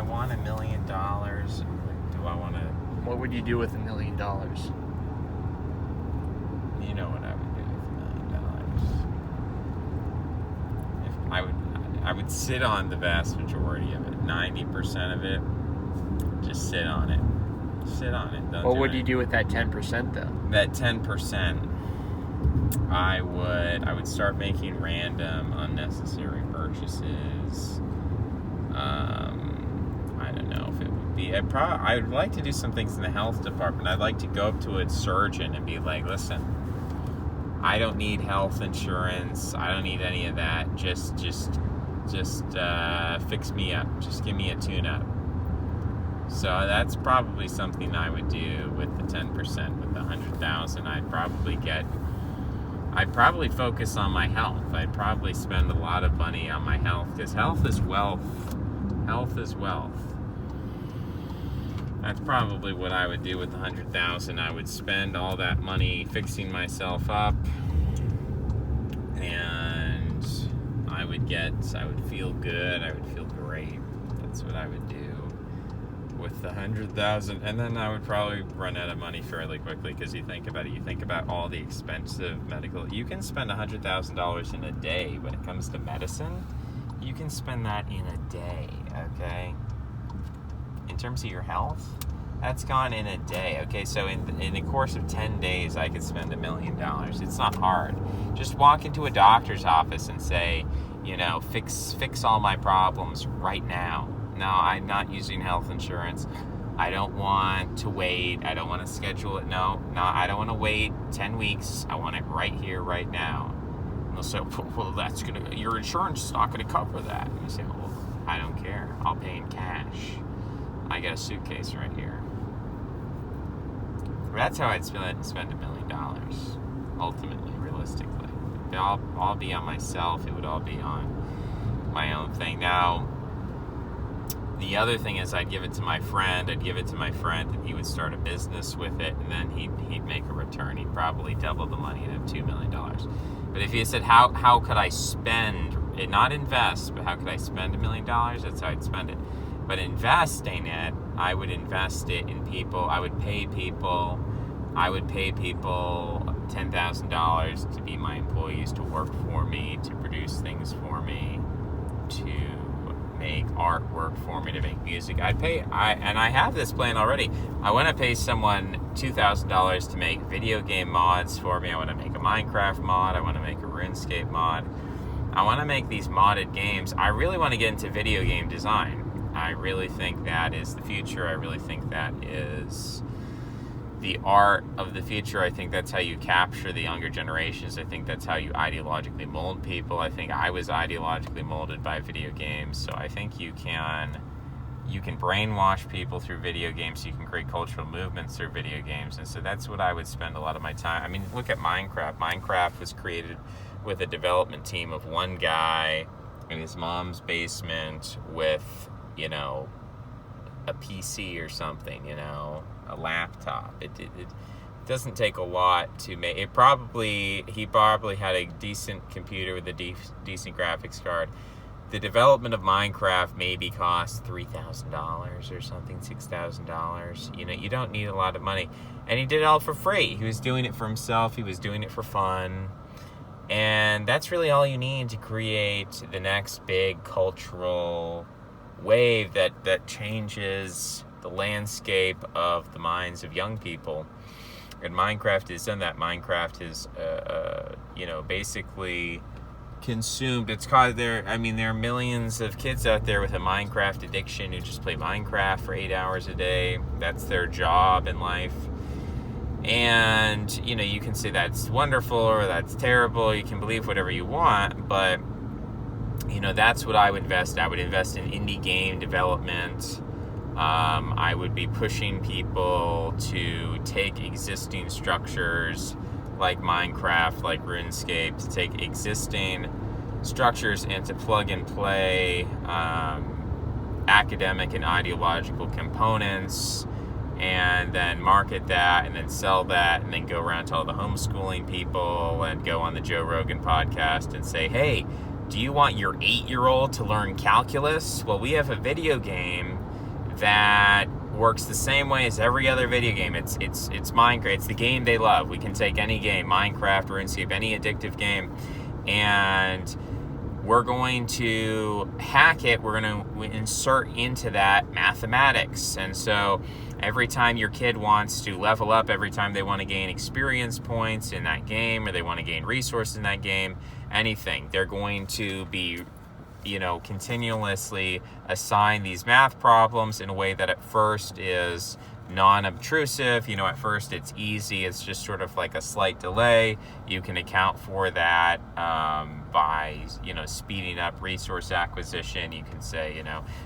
want $1 million? Do I want to... What would you do with $1 million? You know what I would do with $1 million. I would sit on the vast majority of it. 90% of it, just sit on it. Sit on it. Don't What do would it. you do with that 10% though? That 10%, I would start making random unnecessary purchases. I don't know if it would be. I would like to do some things in the health department. I'd like to go up to a surgeon and be like, listen, I don't need health insurance. I don't need any of that. Just fix me up. Just give me a tune-up. So that's probably something I would do with the 10%. With the $100,000, I'd probably focus on my health. I'd probably spend a lot of money on my health, because health is wealth. Health is wealth. That's probably what I would do with the $100,000. I would spend all that money fixing myself up, and I would feel good. I would feel great. That's what I would do with the $100,000. And then I would probably run out of money fairly quickly, because you think about it. You think about all the expensive medical. You can spend $100,000 in a day when it comes to medicine. You can spend that in a day, okay? In terms of your health, that's gone in a day, okay? So in the course of 10 days, I could spend $1 million. It's not hard. Just walk into a doctor's office and say, fix all my problems right now. No, I'm not using health insurance. I don't want to wait. I don't want to schedule it. No, I don't want to wait 10 weeks. I want it right here, right now. And they'll say, well, your insurance is not going to cover that. And you say, well, I don't care. I'll pay in cash. I got a suitcase right here. That's how I'd spend $1 million, ultimately, realistically. It'll all be on myself. It would all be on my own thing. Now, the other thing is I'd give it to my friend. And he would start a business with it, and then he'd make a return. He'd probably double the money and have $2 million. But if you said, how could I spend it, not invest, but how could I spend $1 million? That's how I'd spend it. But investing it, I would invest it in people. I would pay people $10,000 to be my employees, to work for me, to produce things for me, to make artwork for me, to make music. I have this plan already. I want to pay someone $2,000 to make video game mods for me. I want to make a Minecraft mod. I want to make a RuneScape mod. I want to make these modded games. I really want to get into video game design. I really think that is the future. I really think that is the art of the future. I think that's how you capture the younger generations. I think that's how you ideologically mold people. I think I was ideologically molded by video games. So I think you can brainwash people through video games. You can create cultural movements through video games. And so that's what I would spend a lot of my time. I mean, look at Minecraft. Minecraft was created with a development team of one guy in his mom's basement with, a PC or something, a laptop. It doesn't take a lot to make. He probably had a decent computer with a decent graphics card. The development of Minecraft maybe cost $3,000 or something, $6,000. You don't need a lot of money. And he did it all for free. He was doing it for himself. He was doing it for fun. And that's really all you need to create the next big cultural wave that changes the landscape of the minds of young people. And Minecraft has done that. Minecraft is, basically consumed. It's called there are millions of kids out there with a Minecraft addiction who just play Minecraft for 8 hours a day. That's their job in life. And, you can say that's wonderful or that's terrible. You can believe whatever you want, but that's what I would invest. I would invest in indie game development. I would be pushing people to take existing structures like Minecraft, like RuneScape, to take existing structures and to plug and play academic and ideological components, and then market that, and then sell that, and then go around to all the homeschooling people and go on the Joe Rogan podcast and say, hey, do you want your 8-year-old to learn calculus? Well, we have a video game that works the same way as every other video game. It's Minecraft. It's the game they love. We can take any game, Minecraft, RuneScape, any addictive game, and we're going to hack it. We're going to insert into that mathematics. And so every time your kid wants to level up, every time they want to gain experience points in that game, or they want to gain resources in that game, anything, they're going to be, continuously assign these math problems in a way that at first is non-obtrusive. At first it's easy. It's just sort of like a slight delay. You can account for that by, speeding up resource acquisition. You can say,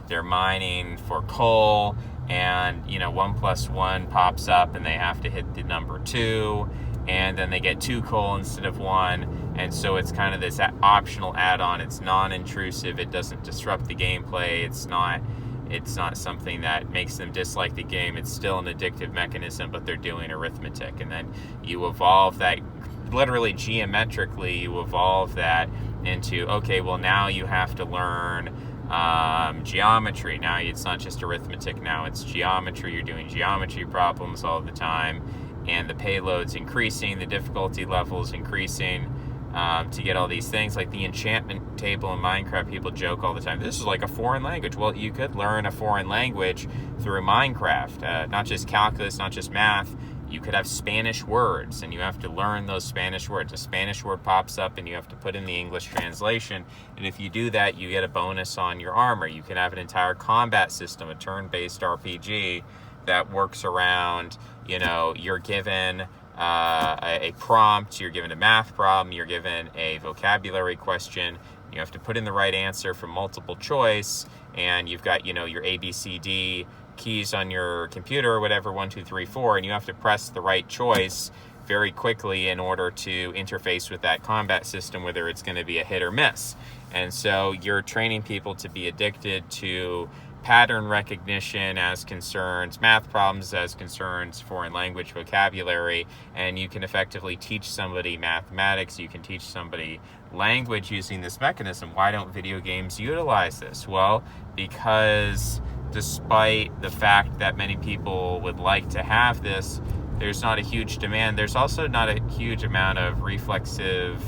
they're mining for coal, and, 1 + 1 pops up and they have to hit the number 2, and then they get 2 coal instead of 1. And so it's kind of this optional add-on. It's non-intrusive. It doesn't disrupt the gameplay. It's not something that makes them dislike the game. It's still an addictive mechanism, but they're doing arithmetic. And then you evolve that, literally geometrically, you evolve that into, okay, well, now you have to learn geometry. Now it's not just arithmetic. Now it's geometry. You're doing geometry problems all the time. And the payload's increasing, the difficulty level's increasing, to get all these things. Like the enchantment table in Minecraft, people joke all the time, this is like a foreign language. Well, you could learn a foreign language through Minecraft, not just calculus, not just math. You could have Spanish words, and you have to learn those Spanish words. A Spanish word pops up, and you have to put in the English translation. And if you do that, you get a bonus on your armor. You can have an entire combat system, a turn-based RPG that works around, you're given a prompt, you're given a math problem, you're given a vocabulary question, you have to put in the right answer from multiple choice, and you've got, your ABCD keys on your computer or whatever, 1, 2, 3, 4, and you have to press the right choice very quickly in order to interface with that combat system, whether it's going to be a hit or miss. And so you're training people to be addicted to pattern recognition as concerns math problems, as concerns foreign language vocabulary, and you can effectively teach somebody mathematics, you can teach somebody language using this mechanism. Why don't video games utilize this? Well, because despite the fact that many people would like to have this, there's not a huge demand. There's also not a huge amount of reflexive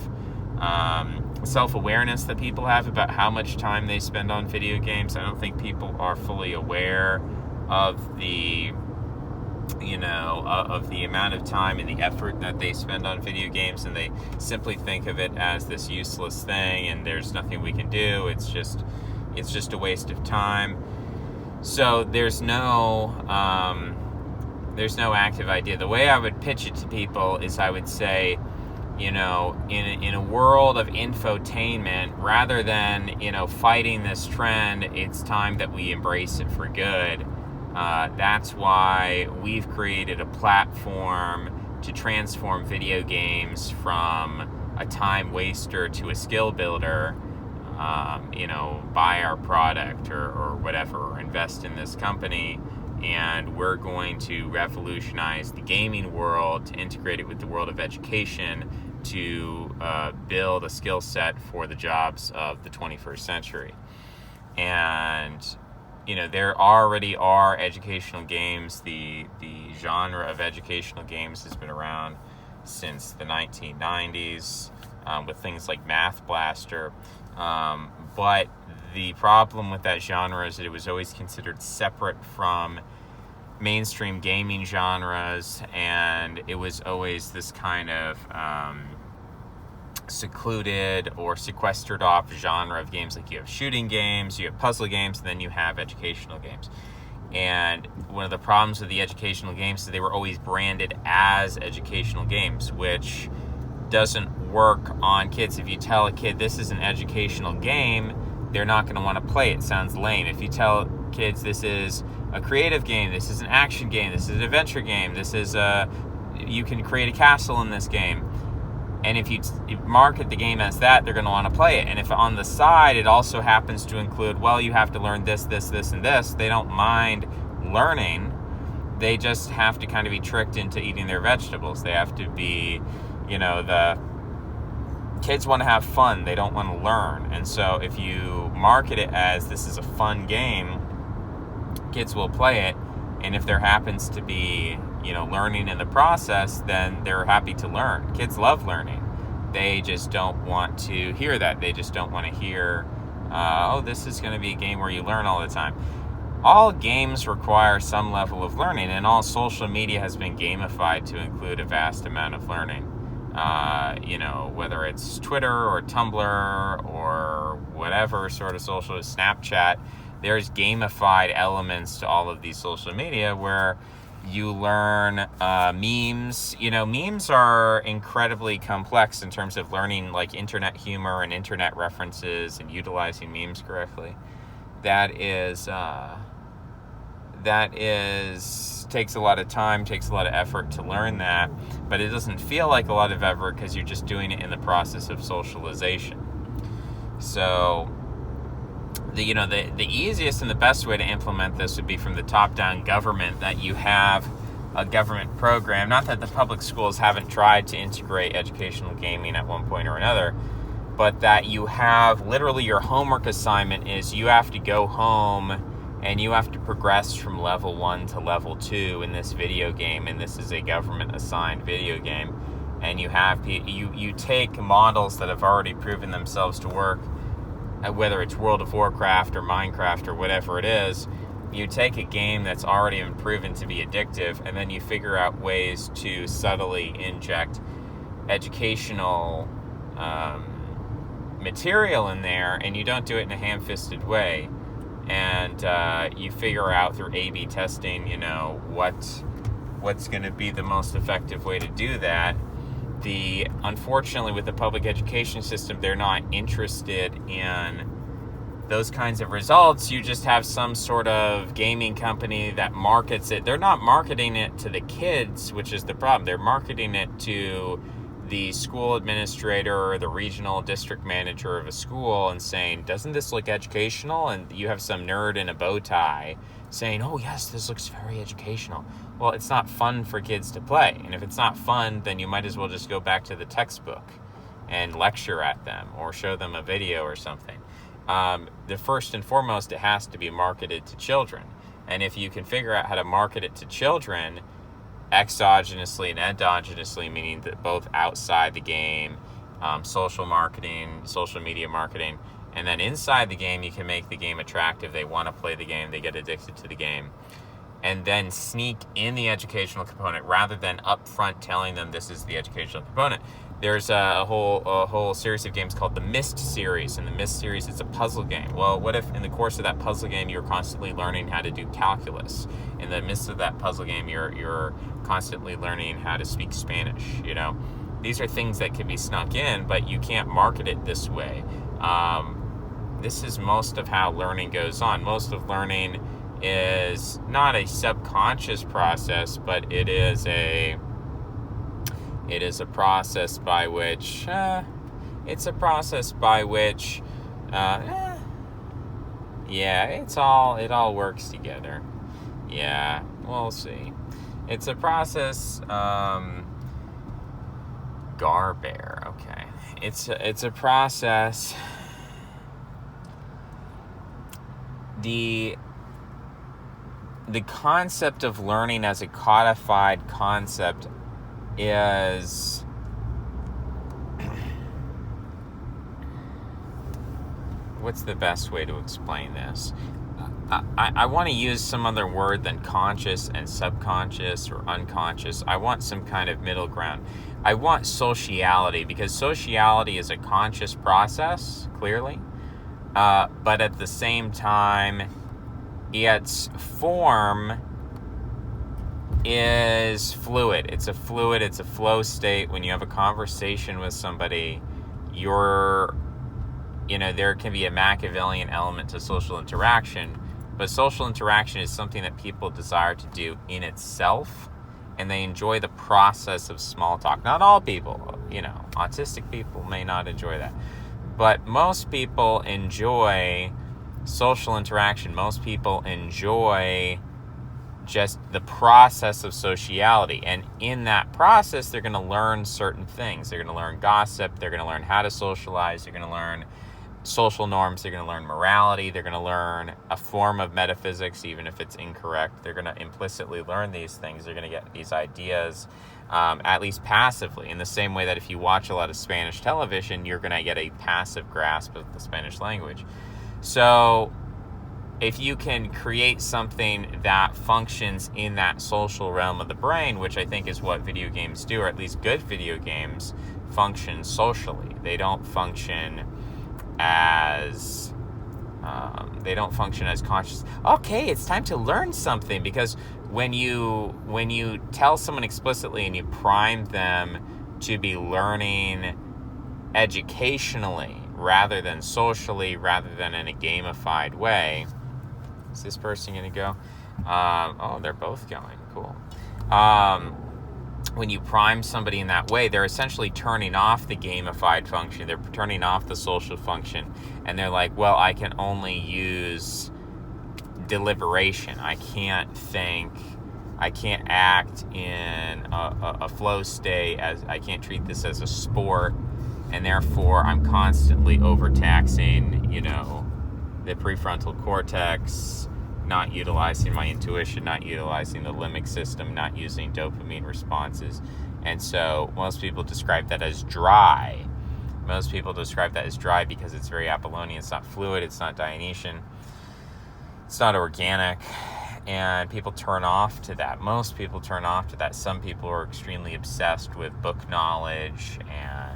self-awareness that people have about how much time they spend on video games. I don't think people are fully aware of the of the amount of time and the effort that they spend on video games, and they simply think of it as this useless thing and there's nothing we can do. It's just a waste of time. So there's no active idea. The way I would pitch it to people is I would say, in a world of infotainment, rather than, fighting this trend, it's time that we embrace it for good. That's why we've created a platform to transform video games from a time waster to a skill builder. Buy our product or whatever, or invest in this company, and we're going to revolutionize the gaming world to integrate it with the world of education, to build a skill set for the jobs of the 21st century. And there already are educational games. The genre of educational games has been around since the 1990s, with things like Math Blaster. But the problem with that genre is that it was always considered separate from mainstream gaming genres, and it was always this kind of secluded or sequestered off genre of games. Like you have shooting games, you have puzzle games, and then you have educational games. And one of the problems with the educational games is they were always branded as educational games, which doesn't work on kids. If you tell a kid this is an educational game, they're not going to want to play it. It sounds lame. If you tell kids this is a creative game, this is an action game, this is an adventure game, you can create a castle in this game, and if you market the game as that, they're going to want to play it. And if on the side it also happens to include, well, you have to learn this, this, this, and this, they don't mind learning. They just have to kind of be tricked into eating their vegetables. They have to be, the kids want to have fun, they don't want to learn. And so if you market it as this is a fun game, kids will play it, and if there happens to be, learning in the process, then they're happy to learn. Kids love learning. They just don't want to hear that. They just don't want to hear, this is going to be a game where you learn all the time. All games require some level of learning, and all social media has been gamified to include a vast amount of learning. Whether it's Twitter or Tumblr or whatever sort of social, Snapchat, there's gamified elements to all of these social media where you learn memes. Memes are incredibly complex in terms of learning like internet humor and internet references and utilizing memes correctly. That takes a lot of time, takes a lot of effort to learn that, but it doesn't feel like a lot of effort because you're just doing it in the process of socialization. So the easiest and the best way to implement this would be from the top-down government, that you have a government program. Not that the public schools haven't tried to integrate educational gaming at one point or another, but that you have literally your homework assignment is you have to go home and you have to progress from level 1 to level 2 in this video game, and this is a government-assigned video game. And you take models that have already proven themselves to work, whether it's World of Warcraft or Minecraft or whatever it is. You take a game that's already been proven to be addictive, and then you figure out ways to subtly inject educational material in there, and you don't do it in a ham-fisted way. And you figure out through A/B testing, what's going to be the most effective way to do that. Unfortunately, with the public education system, they're not interested in those kinds of results. You just have some sort of gaming company that markets it. They're not marketing it to the kids, which is the problem. They're marketing it to the school administrator or the regional district manager of a school and saying, doesn't this look educational? And you have some nerd in a bow tie saying, oh yes, this looks very educational. Well, it's not fun for kids to play. And if it's not fun, then you might as well just go back to the textbook and lecture at them or show them a video or something. The first and foremost, it has to be marketed to children. And if you can figure out how to market it to children exogenously and endogenously, meaning that both outside the game, social marketing, social media marketing, and then inside the game, you can make the game attractive. They want to play the game. They get addicted to the game. And then sneak in the educational component rather than upfront telling them this is the educational component. There's a whole series of games called the Myst series. And the Myst series is a puzzle game. Well, what if in the course of that puzzle game, you're constantly learning how to do calculus? In the midst of that puzzle game, you're constantly learning how to speak Spanish. These are things that can be snuck in, but you can't market it this way. This is most of how learning goes on. Most of learning is not a subconscious process, but it is a process by which it all works together. Yeah, we'll see. It's a process. Garbear. Okay, it's a process. The concept of learning as a codified concept is what's the best way to explain this? I want to use some other word than conscious and subconscious or unconscious. I want some kind of middle ground. I want sociality, because sociality is a conscious process, clearly. But at the same time, its form is fluid. It's a flow state. When you have a conversation with somebody, there can be a Machiavellian element to social interaction, but social interaction is something that people desire to do in itself, and they enjoy the process of small talk. Not all people, autistic people may not enjoy that, but most people enjoy social interaction. Most people enjoy just the process of sociality, and in that process, they're going to learn certain things. They're going to learn gossip. They're going to learn how to socialize. They're going to learn social norms. They're going to learn morality. They're going to learn a form of metaphysics, even if it's incorrect. They're going to implicitly learn these things. They're going to get these ideas, at least passively, in the same way that if you watch a lot of Spanish television, you're going to get a passive grasp of the Spanish language. So if you can create something that functions in that social realm of the brain, which I think is what video games do, or at least good video games function socially. They don't function as conscious. Okay, it's time to learn something, because when you tell someone explicitly and you prime them to be learning educationally rather than socially, rather than in a gamified way. Is this person going to go? Oh, they're both going. Cool. When you prime somebody in that way, they're essentially turning off the gamified function. They're turning off the social function. And they're like, well, I can only use deliberation. I can't think. I can't act in a flow state. As I can't treat this as a sport. And therefore, I'm constantly overtaxing, the prefrontal cortex, not utilizing my intuition, not utilizing the limbic system, not using dopamine responses. And so most people describe that as dry. Most people describe that as dry because it's very Apollonian. It's not fluid. It's not Dionysian. It's not organic. And people turn off to that. Most people turn off to that. Some people are extremely obsessed with book knowledge and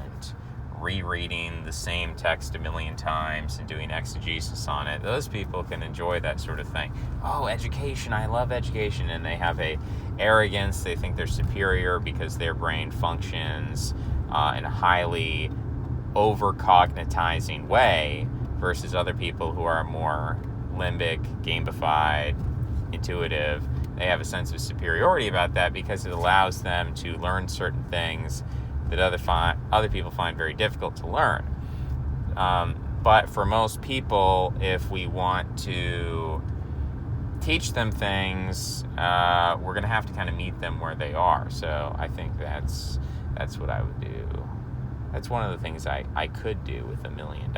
rereading the same text a million times and doing exegesis on it. Those people can enjoy that sort of thing. Oh, education, I love education. And they have a arrogance. They think they're superior because their brain functions in a highly over-cognitizing way versus other people who are more limbic, gamified, intuitive. They have a sense of superiority about that because it allows them to learn certain things that other people find very difficult to learn. But for most people, if we want to teach them things, we're going to have to kind of meet them where they are. So I think that's what I would do. That's one of the things I could do with $1 million.